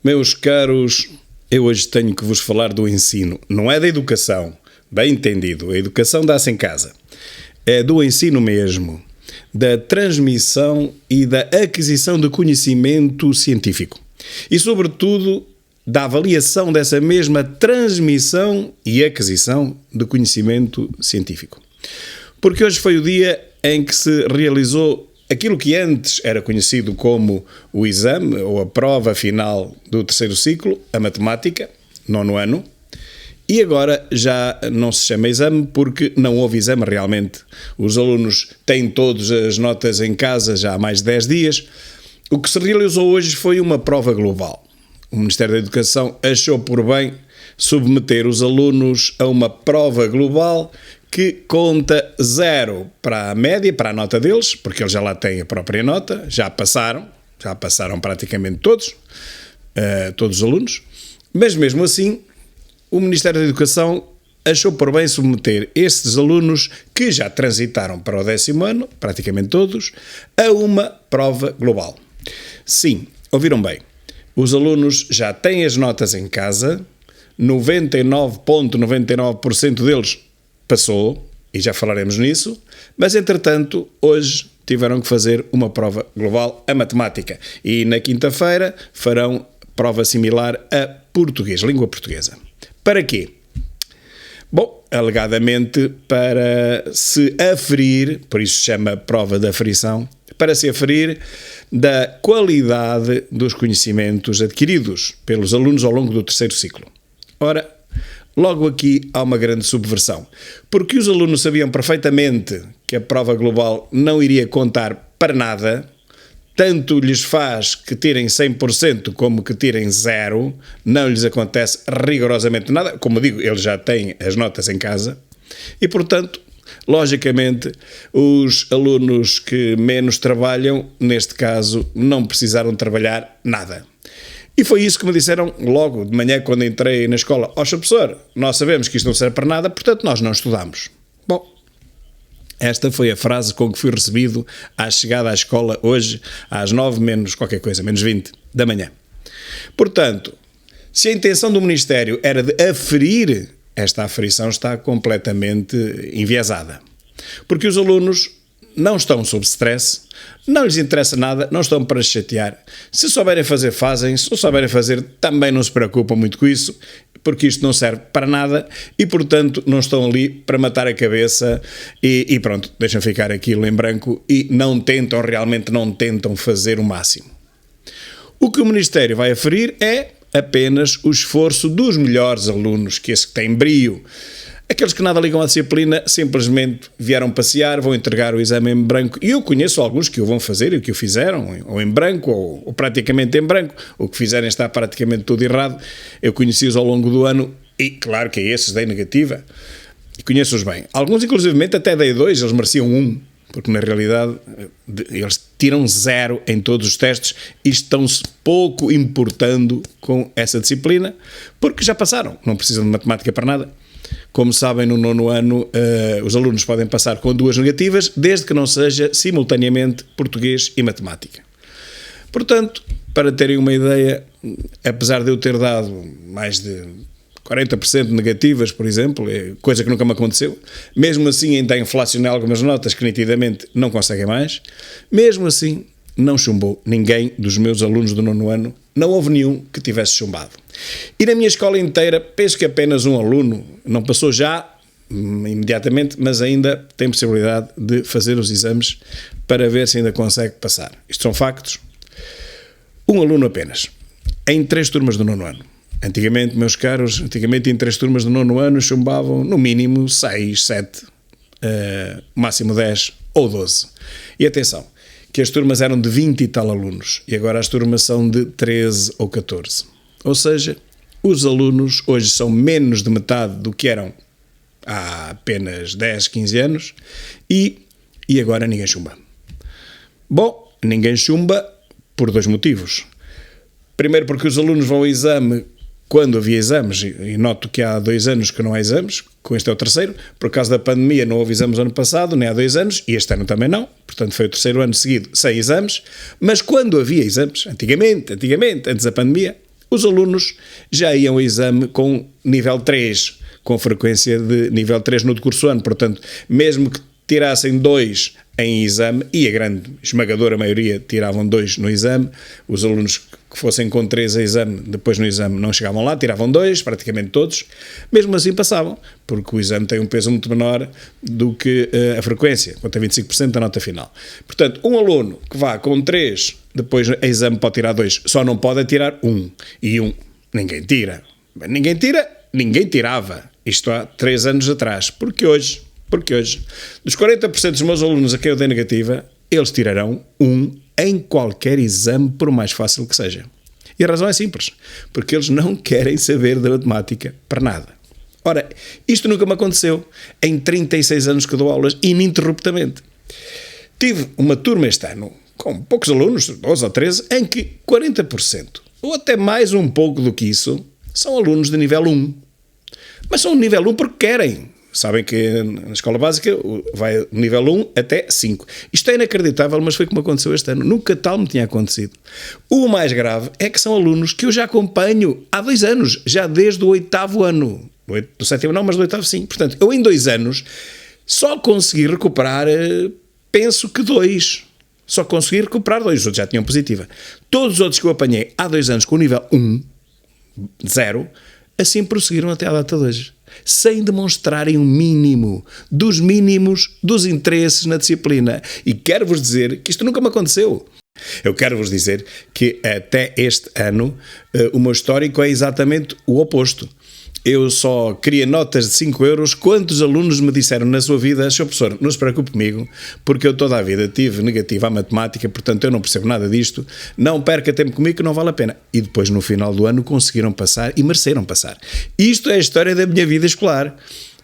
Meus caros, eu hoje tenho que vos falar do ensino. Não é da educação, bem entendido. A educação dá-se em casa. É do ensino mesmo, da transmissão e da aquisição de conhecimento científico. E, sobretudo, da avaliação dessa mesma transmissão e aquisição de conhecimento científico. Porque hoje foi o dia em que se realizou aquilo que antes era conhecido como o exame ou a prova final do terceiro ciclo, a matemática, 9º ano, e agora já não se chama exame porque não houve exame realmente. Os alunos têm todas as notas em casa já há mais de 10 dias. O que se realizou hoje foi uma prova global. O Ministério da Educação achou por bem submeter os alunos a uma prova global que conta 0 para a média, para a nota deles, porque eles já lá têm a própria nota, já passaram praticamente todos os alunos, mas mesmo assim o Ministério da Educação achou por bem submeter estes alunos que já transitaram para o 10º ano, praticamente todos, a uma prova global. Sim, ouviram bem, os alunos já têm as notas em casa, 99,99% deles passou, e já falaremos nisso, mas entretanto hoje tiveram que fazer uma prova global a matemática e na quinta-feira farão prova similar a português, língua portuguesa. Para quê? Bom, alegadamente para se aferir, por isso se chama prova de aferição, para se aferir da qualidade dos conhecimentos adquiridos pelos alunos ao longo do terceiro ciclo. Ora, logo aqui há uma grande subversão, porque os alunos sabiam perfeitamente que a prova global não iria contar para nada, tanto lhes faz que tirem 100% como que tirem 0, não lhes acontece rigorosamente nada, como digo, eles já têm as notas em casa, e portanto, logicamente, os alunos que menos trabalham, neste caso, não precisaram trabalhar nada. E foi isso que me disseram logo de manhã quando entrei na escola. Ó, professor, nós sabemos que isto não serve para nada, portanto nós não estudamos. Bom, esta foi a frase com que fui recebido à chegada à escola hoje às 9 menos qualquer coisa, menos 20 da manhã. Portanto, se a intenção do Ministério era de aferir, esta aferição está completamente enviesada. Porque os alunos não estão sob stress, não lhes interessa nada, não estão para se chatear. Se souberem fazer, fazem. Se não souberem fazer, também não se preocupam muito com isso, porque isto não serve para nada e, portanto, não estão ali para matar a cabeça e pronto, deixam ficar aquilo em branco e realmente não tentam fazer o máximo. O que o Ministério vai aferir é apenas o esforço dos melhores alunos, que esse que têm brio. Aqueles que nada ligam à disciplina simplesmente vieram passear, vão entregar o exame em branco. E eu conheço alguns que o vão fazer e que o fizeram, ou em branco, ou praticamente em branco. O que fizerem está praticamente tudo errado. Eu conheci-os ao longo do ano e, claro que a esses dei negativa. E conheço-os bem. Alguns, inclusivamente, até dei 2, eles mereciam 1. Porque, na realidade, eles tiram 0 em todos os testes e estão-se pouco importando com essa disciplina, porque já passaram, não precisam de matemática para nada. Como sabem, no 9º ano, os alunos podem passar com 2 negativas, desde que não seja simultaneamente português e matemática. Portanto, para terem uma ideia, apesar de eu ter dado mais de 40% negativas, por exemplo, coisa que nunca me aconteceu, mesmo assim ainda inflacionei algumas notas que nitidamente não conseguem mais, mesmo assim não chumbou ninguém dos meus alunos do 9º ano, não houve nenhum que tivesse chumbado. E na minha escola inteira, penso que apenas um aluno não passou já imediatamente, mas ainda tem possibilidade de fazer os exames para ver se ainda consegue passar. Isto são factos. Um aluno apenas, em 3 turmas do 9º ano. Antigamente, meus caros, em 3 turmas do 9º ano chumbavam no mínimo 6, 7, máximo 10 ou 12. E atenção, que as turmas eram de 20 e tal alunos e agora as turmas são de 13 ou 14. Ou seja, os alunos hoje são menos de metade do que eram há apenas 10, 15 anos e agora ninguém chumba. Bom, ninguém chumba por 2 motivos. Primeiro porque os alunos vão ao exame quando havia exames, e noto que há 2 anos que não há exames, com este é o terceiro, por causa da pandemia não houve exames ano passado, nem há 2 anos, e este ano também não, portanto foi o 3º ano seguido sem exames, mas quando havia exames, antigamente, antes da pandemia, os alunos já iam ao exame com nível 3, com frequência de nível 3 no decurso do ano. Portanto, mesmo que tirassem 2 em exame, e a grande esmagadora maioria tiravam 2 no exame, os alunos que fossem com 3 a exame, depois no exame não chegavam lá, tiravam 2, praticamente todos, mesmo assim passavam, porque o exame tem um peso muito menor do que a frequência, conta 25% da nota final. Portanto, um aluno que vá com 3, depois a exame pode tirar 2, só não pode tirar 1, e 1 ninguém tira. Ninguém tira, ninguém tirava, isto há 3 anos atrás, porque hoje, dos 40% dos meus alunos a quem eu dei negativa, eles tirarão 1 em qualquer exame, por mais fácil que seja. E a razão é simples, porque eles não querem saber da matemática para nada. Ora, isto nunca me aconteceu em 36 anos que dou aulas ininterruptamente. Tive uma turma este ano, com poucos alunos, 12 ou 13, em que 40%, ou até mais um pouco do que isso, são alunos de nível 1. Mas são de nível 1 porque querem. Sabem que na escola básica vai do nível 1 até 5. Isto é inacreditável, mas foi como aconteceu este ano. Nunca tal me tinha acontecido. O mais grave é que são alunos que eu já acompanho há 2 anos, já desde o 8º ano. Do 7º não, mas do 8º sim. Portanto, eu em 2 anos só consegui recuperar, penso que 2. Só consegui recuperar 2, os outros já tinham positiva. Todos os outros que eu apanhei há 2 anos com o nível 1, 0, assim prosseguiram até à data de hoje, sem demonstrarem um mínimo dos mínimos dos interesses na disciplina. E quero-vos dizer que isto nunca me aconteceu. Eu quero-vos dizer que até este ano o meu histórico é exatamente o oposto. Eu só queria notas de 5 euros. Quantos alunos me disseram na sua vida: Sr. professor, não se preocupe comigo, porque eu toda a vida tive negativa à matemática, portanto eu não percebo nada disto, não perca tempo comigo que não vale a pena. E depois no final do ano conseguiram passar e mereceram passar. Isto é a história da minha vida escolar.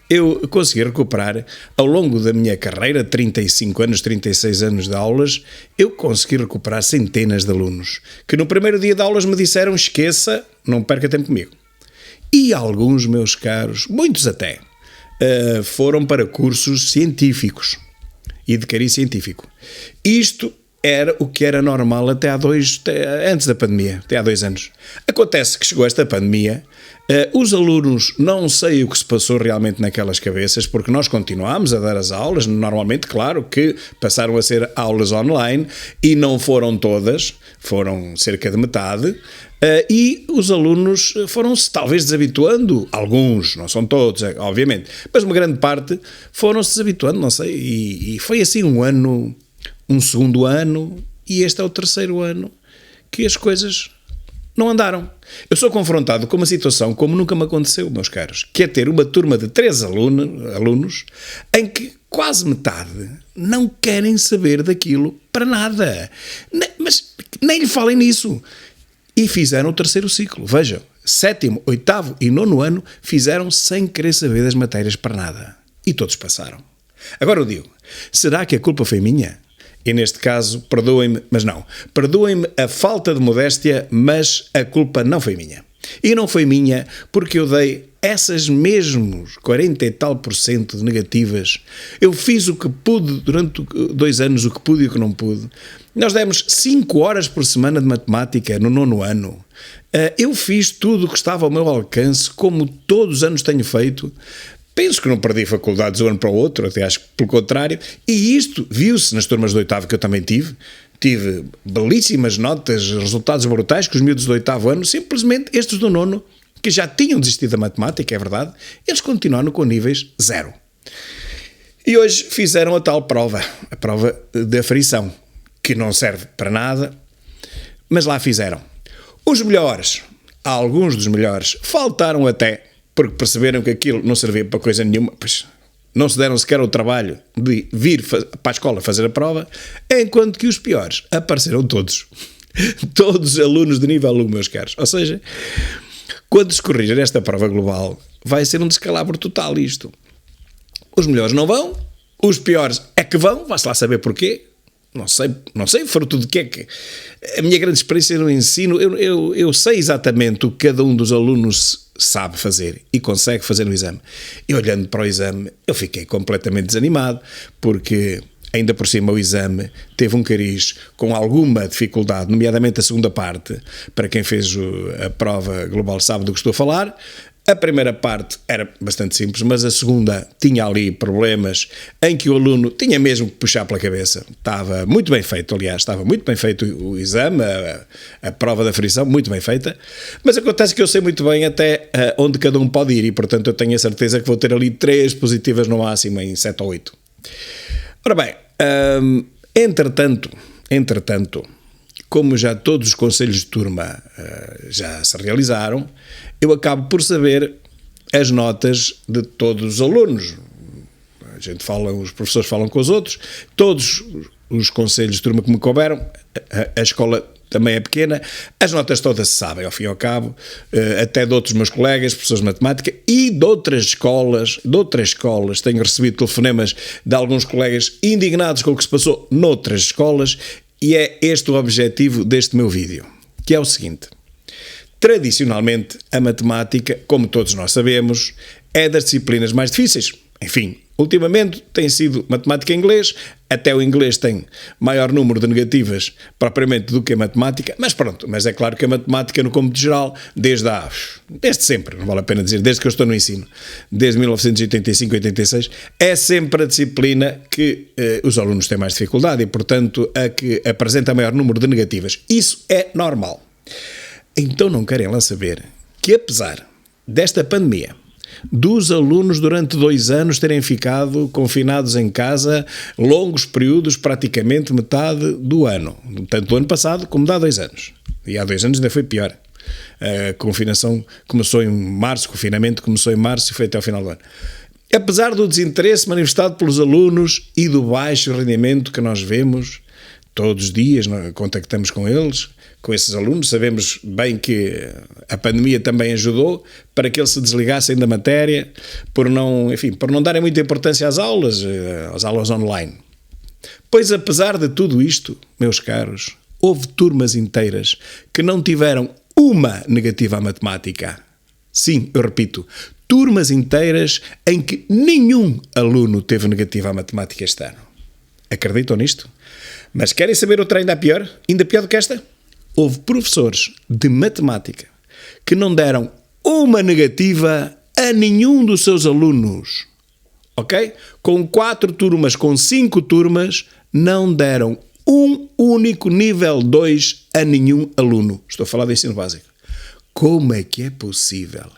Eu consegui recuperar, ao longo da minha carreira, 35 anos, 36 anos de aulas, eu consegui recuperar centenas de alunos, que no primeiro dia de aulas me disseram: esqueça, não perca tempo comigo. E alguns, meus caros, muitos até, foram para cursos científicos e de cariz científico. Isto era o que era normal até antes da pandemia, até há 2 anos. Acontece que chegou esta pandemia, os alunos, não sei o que se passou realmente naquelas cabeças, porque nós continuámos a dar as aulas, normalmente, claro que passaram a ser aulas online, e não foram todas, foram cerca de metade, e os alunos foram-se talvez desabituando, alguns, não são todos, obviamente, mas uma grande parte foram-se desabituando, não sei, e foi assim um segundo ano, e este é o 3º ano que as coisas não andaram. Eu sou confrontado com uma situação como nunca me aconteceu, meus caros, que é ter uma turma de 3 alunos em que quase metade não querem saber daquilo para nada. Mas nem lhe falem nisso. E fizeram o 3º ciclo. Vejam, 7º, 8º e 9º ano fizeram sem querer saber das matérias para nada. E todos passaram. Agora eu digo, será que a culpa foi minha? E neste caso, perdoem-me, mas não. Perdoem-me a falta de modéstia, mas a culpa não foi minha. E não foi minha porque eu dei essas mesmos 40 e tal % de negativas. Eu fiz o que pude durante 2 anos, o que pude e o que não pude. Nós demos 5 horas por semana de matemática no 9º ano. Eu fiz tudo o que estava ao meu alcance, como todos os anos tenho feito. Penso que não perdi faculdades de um ano para o outro, até acho que pelo contrário. E isto viu-se nas turmas do 8º que eu também tive. Tive belíssimas notas, resultados brutais com os miúdos do 8º ano. Simplesmente estes do 9º, que já tinham desistido da matemática, é verdade, eles continuaram com níveis 0. E hoje fizeram a tal prova, a prova de aferição, que não serve para nada, mas lá fizeram. Os melhores, alguns dos melhores, faltaram até, porque perceberam que aquilo não servia para coisa nenhuma, pois não se deram sequer o trabalho de vir para a escola fazer a prova, enquanto que os piores apareceram todos. Todos alunos de nível 1, meus caros. Ou seja, quando se corrigir esta prova global, vai ser um descalabro total isto. Os melhores não vão, os piores é que vão, vai-se lá saber porquê. Não sei, fruto de que é que... A minha grande experiência no ensino, eu sei exatamente o que cada um dos alunos sabe fazer e consegue fazer no exame. E olhando para o exame, eu fiquei completamente desanimado, porque ainda por cima o exame teve um cariz com alguma dificuldade, nomeadamente a segunda parte, para quem fez a prova global sabe do que estou a falar. A primeira parte era bastante simples, mas a segunda tinha ali problemas em que o aluno tinha mesmo que puxar pela cabeça. Estava muito bem feito, aliás, estava muito bem feito o exame, a prova da frição, muito bem feita, mas acontece que eu sei muito bem até onde cada um pode ir e, portanto, eu tenho a certeza que vou ter ali 3 positivas no máximo em 7 ou 8. Ora bem, entretanto, como já todos os conselhos de turma já se realizaram, eu acabo por saber as notas de todos os alunos. A gente fala, os professores falam com os outros, todos os conselhos de turma que me couberam, a escola também é pequena, as notas todas se sabem, ao fim e ao cabo, até de outros meus colegas, professores de matemática e de outras escolas, tenho recebido telefonemas de alguns colegas indignados com o que se passou noutras escolas, e é este o objetivo deste meu vídeo, que é o seguinte. Tradicionalmente, a matemática, como todos nós sabemos, é das disciplinas mais difíceis. Enfim, ultimamente tem sido matemática e inglês, até o inglês tem maior número de negativas propriamente do que a matemática, mas pronto, mas é claro que a matemática no cômputo geral, desde sempre, não vale a pena dizer, desde que eu estou no ensino, desde 1985, 86, é sempre a disciplina que os alunos têm mais dificuldade e, portanto, a que apresenta maior número de negativas. Isso é normal. Então não querem lá saber que, apesar desta pandemia, dos alunos durante 2 anos terem ficado confinados em casa longos períodos, praticamente metade do ano, tanto do ano passado como de há 2 anos. E há 2 anos ainda foi pior. A confinação começou em março, o confinamento começou em março e foi até ao final do ano. Apesar do desinteresse manifestado pelos alunos e do baixo rendimento que nós vemos todos os dias, contactamos com eles, com esses alunos, sabemos bem que a pandemia também ajudou para que eles se desligassem da matéria, por não darem muita importância às aulas online. Pois apesar de tudo isto, meus caros, houve turmas inteiras que não tiveram uma negativa à matemática. Sim, eu repito, turmas inteiras em que nenhum aluno teve negativa à matemática este ano. Acreditam nisto? Mas querem saber outra ainda pior? Ainda pior do que esta? Houve professores de matemática que não deram uma negativa a nenhum dos seus alunos. Ok? Com 4 turmas, com 5 turmas, não deram um único nível 2 a nenhum aluno. Estou a falar do ensino básico. Como é que é possível?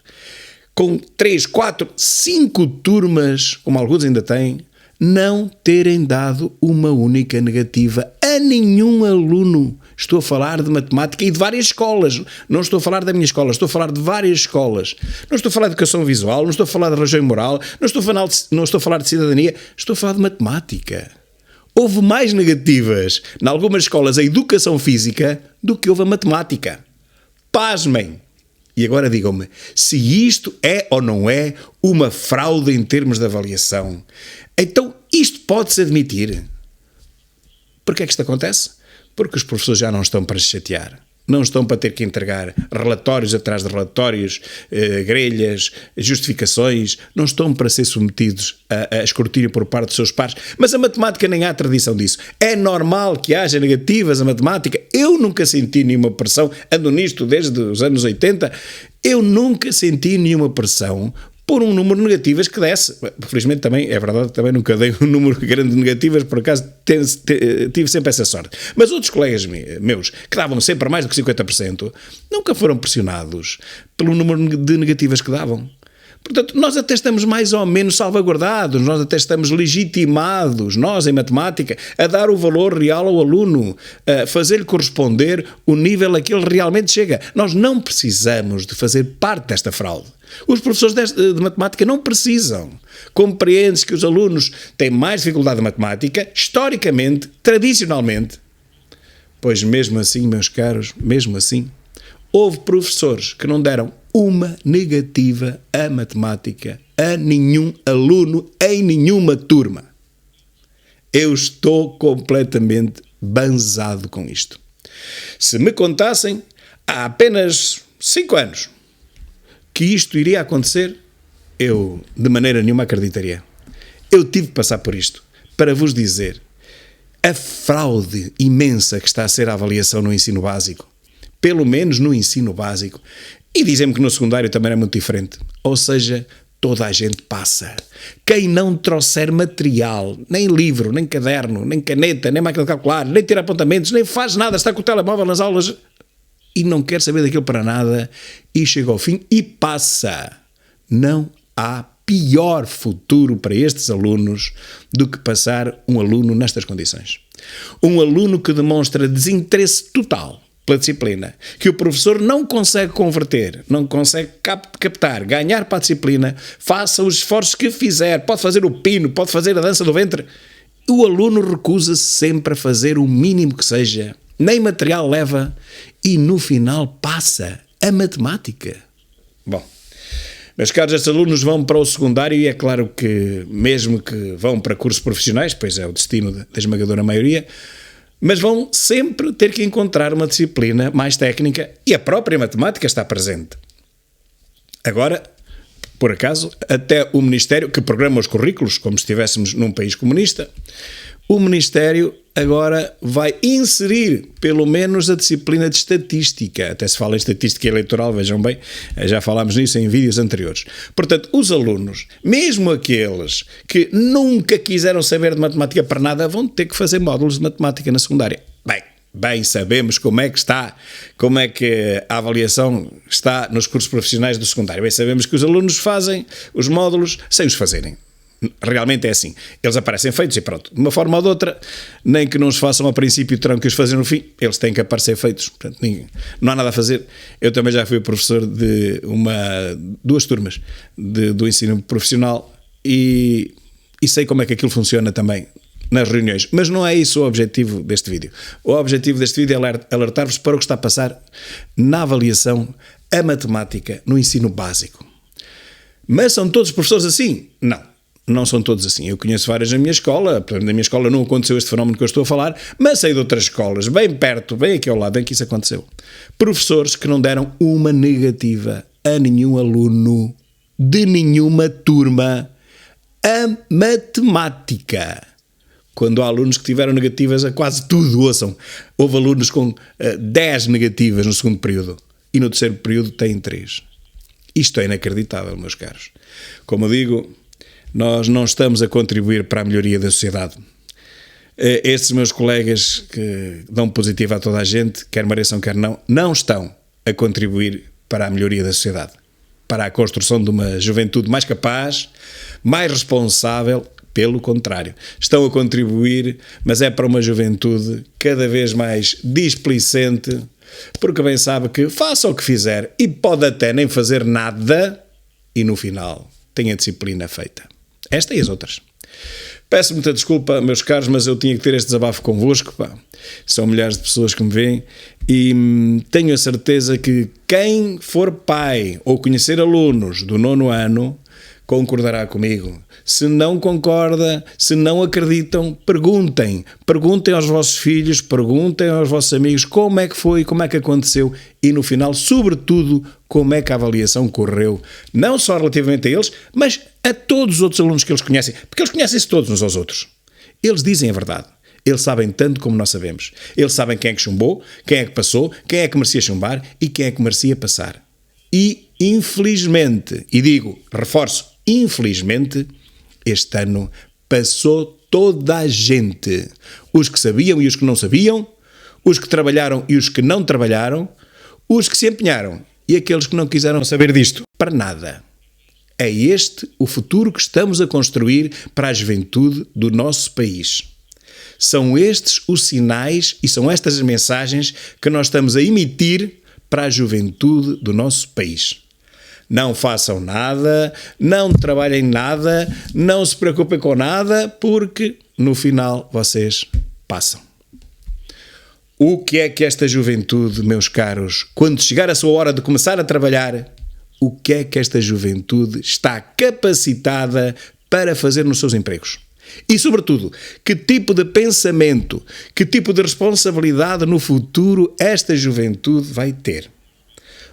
Com 3, 4, 5 turmas, como alguns ainda têm, não terem dado uma única negativa a nenhum aluno. Estou a falar de matemática e de várias escolas. Não estou a falar da minha escola, estou a falar de várias escolas. Não estou a falar de educação visual, não estou a falar de religião e moral, não estou a falar de cidadania, estou a falar de matemática. Houve mais negativas em algumas escolas a educação física do que houve a matemática. Pasmem! E agora digam-me, se isto é ou não é uma fraude em termos de avaliação, então isto pode-se admitir. Porquê é que isto acontece? Porque os professores já não estão para se chatear. Não estão para ter que entregar relatórios atrás de relatórios, grelhas, justificações, não estão para ser submetidos a escrutínio por parte dos seus pares. Mas a matemática nem há tradição disso. É normal que haja negativas a matemática. Eu nunca senti nenhuma pressão, ando nisto desde os anos 80, eu nunca senti nenhuma pressão por um número de negativas que desse. Felizmente também, é verdade, também nunca dei um número grande de negativas, por acaso tive sempre essa sorte. Mas outros colegas meus, que davam sempre mais do que 50%, nunca foram pressionados pelo número de negativas que davam. Portanto, nós até estamos mais ou menos salvaguardados, nós até estamos legitimados, nós em matemática, a dar o valor real ao aluno, a fazer-lhe corresponder o nível a que ele realmente chega. Nós não precisamos de fazer parte desta fraude. Os professores de matemática não precisam. Compreende-se que os alunos têm mais dificuldade em matemática, historicamente, tradicionalmente. Pois mesmo assim, meus caros, mesmo assim, houve professores que não deram uma negativa a matemática a nenhum aluno em nenhuma turma. Eu estou completamente banzado com isto. Se me contassem há apenas 5 anos que isto iria acontecer, eu de maneira nenhuma acreditaria. Eu tive que passar por isto para vos dizer a fraude imensa que está a ser a avaliação no ensino básico. Pelo menos no ensino básico. E dizem-me que no secundário também é muito diferente. Ou seja, toda a gente passa. Quem não trouxer material, nem livro, nem caderno, nem caneta, nem máquina de calcular, nem tira apontamentos, nem faz nada, está com o telemóvel nas aulas e não quer saber daquilo para nada e chega ao fim e passa. Não há pior futuro para estes alunos do que passar um aluno nestas condições. Um aluno que demonstra desinteresse total pela disciplina, que o professor não consegue converter, não consegue captar, ganhar para a disciplina, faça os esforços que fizer, pode fazer o pino, pode fazer a dança do ventre, o aluno recusa-se sempre a fazer o mínimo que seja, nem material leva e no final passa a matemática. Bom, meus caros, estes alunos vão para o secundário e é claro que mesmo que vão para cursos profissionais, pois é o destino da esmagadora maioria, mas vão sempre ter que encontrar uma disciplina mais técnica e a própria matemática está presente. Agora, por acaso, até o Ministério, que programa os currículos, como se estivéssemos num país comunista, o Ministério agora vai inserir pelo menos a disciplina de estatística. Até se fala em estatística eleitoral, vejam bem, já falámos nisso em vídeos anteriores. Portanto, os alunos, mesmo aqueles que nunca quiseram saber de matemática para nada, vão ter que fazer módulos de matemática na secundária. Bem sabemos como é que a avaliação está nos cursos profissionais do secundário. Bem sabemos que os alunos fazem os módulos sem os fazerem. Realmente é assim, eles aparecem feitos e pronto, de uma forma ou de outra, nem que não os façam ao princípio terão que os fazer no fim, eles têm que aparecer feitos. Portanto, não há nada a fazer. Eu também já fui professor de duas turmas do ensino profissional e sei como é que aquilo funciona também nas reuniões, mas não é isso o objetivo deste vídeo. O objetivo deste vídeo é alertar-vos para o que está a passar na avaliação a matemática no ensino básico. Mas são todos os professores assim? Não são todos assim. Eu conheço várias na minha escola, na minha escola não aconteceu este fenómeno que eu estou a falar, mas sei de outras escolas, bem perto, bem aqui ao lado, em que isso aconteceu. Professores que não deram uma negativa a nenhum aluno de nenhuma turma a matemática. Quando há alunos que tiveram negativas a quase tudo, ouçam, houve alunos com 10 negativas no segundo período e no terceiro período têm 3. Isto é inacreditável, meus caros. Como eu digo, nós não estamos a contribuir para a melhoria da sociedade. Estes meus colegas que dão positivo a toda a gente, quer mereçam, quer não estão a contribuir para a melhoria da sociedade, para a construção de uma juventude mais capaz, mais responsável. Pelo contrário, estão a contribuir, mas é para uma juventude cada vez mais displicente, porque bem sabe que faça o que fizer e pode até nem fazer nada e no final tem a disciplina feita. Esta e as outras. Peço muita desculpa, meus caros, mas eu tinha que ter este desabafo convosco. São milhares de pessoas que me veem e tenho a certeza que quem for pai ou conhecer alunos do 9º ano concordará comigo. Se não concorda, se não acreditam, perguntem aos vossos filhos, perguntem aos vossos amigos como é que foi, como é que aconteceu e no final, sobretudo, como é que a avaliação correu, não só relativamente a eles, mas a todos os outros alunos que eles conhecem, porque eles conhecem-se todos uns aos outros. Eles dizem a verdade. Eles sabem tanto como nós sabemos. Eles sabem quem é que chumbou, quem é que passou, quem é que merecia chumbar e quem é que merecia passar. E, infelizmente, e digo, reforço, infelizmente, este ano passou toda a gente. Os que sabiam e os que não sabiam, os que trabalharam e os que não trabalharam, os que se empenharam e aqueles que não quiseram saber disto. Para nada. É este o futuro que estamos a construir para a juventude do nosso país. São estes os sinais e são estas as mensagens que nós estamos a emitir para a juventude do nosso país. Não façam nada, não trabalhem nada, não se preocupem com nada, porque no final vocês passam. O que é que esta juventude, meus caros, quando chegar a sua hora de começar a trabalhar, o que é que esta juventude está capacitada para fazer nos seus empregos? E, sobretudo, que tipo de pensamento, que tipo de responsabilidade no futuro esta juventude vai ter?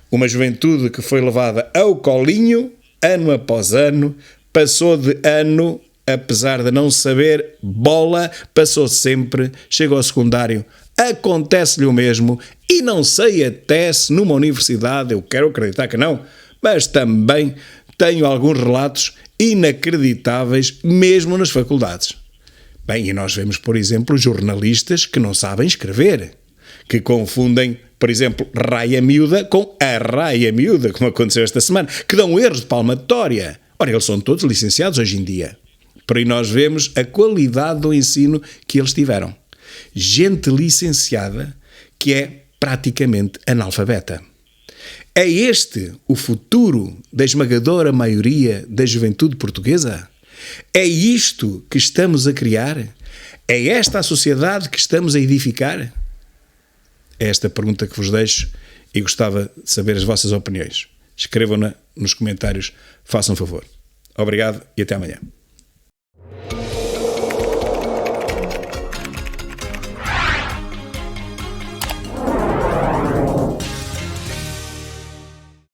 Uma juventude que foi levada ao colinho, ano após ano, passou de ano apesar de não saber bola, passou sempre, chega ao secundário, acontece-lhe o mesmo, e não sei até se numa universidade, eu quero acreditar que não, mas também tenho alguns relatos inacreditáveis, mesmo nas faculdades. Bem, e nós vemos, por exemplo, jornalistas que não sabem escrever, que confundem, por exemplo, raia miúda com a raia miúda, como aconteceu esta semana, que dão erros de palmatória. Ora, eles são todos licenciados hoje em dia. Por aí nós vemos a qualidade do ensino que eles tiveram. Gente licenciada que é praticamente analfabeta. É este o futuro da esmagadora maioria da juventude portuguesa? É isto que estamos a criar? É esta a sociedade que estamos a edificar? É esta a pergunta que vos deixo e gostava de saber as vossas opiniões. Escrevam-na nos comentários, façam favor. Obrigado e até amanhã.